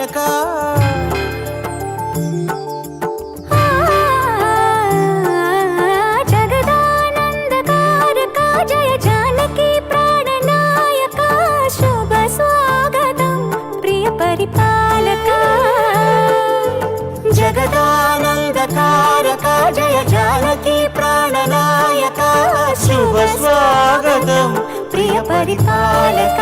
నాయక జగదానందకారక జయ జానకి ప్రాణనాయక శుభ స్వాగతం ప్రియ పరిపాలక జగదానందకారక జయ జానకి ప్రాణనాయక శుభ స్వాగతం ప్రియ పరిపాలక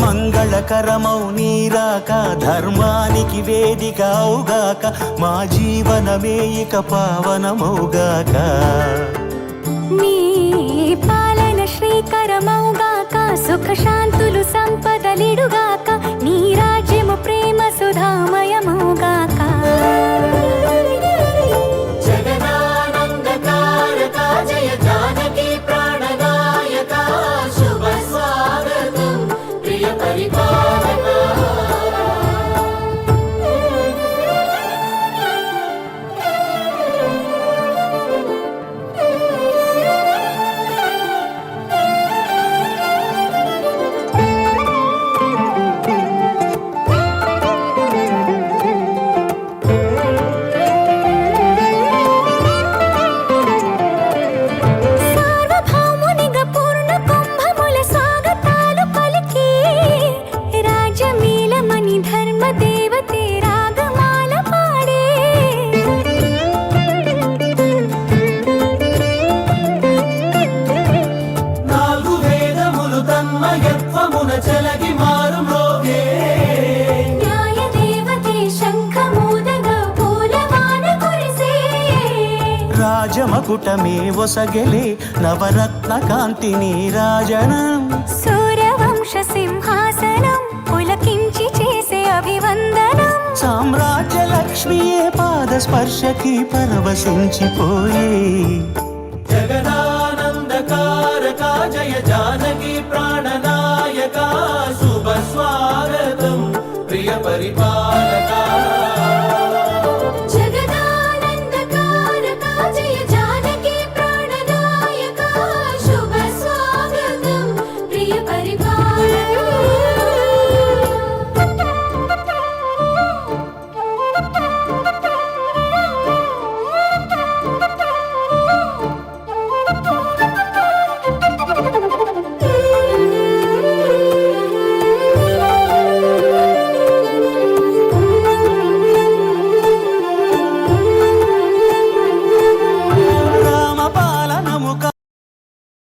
మంగళకరమౌ నీరాక ధర్మానికి వేదిక అవుగాక మా జీవనమే ఇక పావనమౌగాక నీ పాలన శ్రీకరమౌగాక సుఖ శాంతులు సంపదలిడుగాక నీ రాజ్యము ప్రేమ సుధామయమౌగాక జగదానందకారక జయ జానకి ప్రాణనాయక శుభ స్వాగతం ప్రియ పరిపాలక సార్వభౌమునిగా పూర్ణ కుంభముల స్వాగతాలు పలికి రాజమీలమణి ధర్మ దేవతే రాగమాల పాడే నాలుగు వేదములు తన్మయత్వమున చెలగి మారు మ్రోగే న్యాయ దేవతే శంఖమూదగా పూలవాన కురిసే రాజమకుటమే ఒసగెలే నవరత్న కాంతి నీరాజనం సూర్యవంశ సింహాసనం పులకించి చేసే అభివందనం సామ్రాజ్య లక్ష్మియే పాద స్పర్శకి పరవశించిపోయే జగదానందకారక జయ జానకి ప్రాణనాయక శుభ స్వాగతం ప్రియ పరిపాలక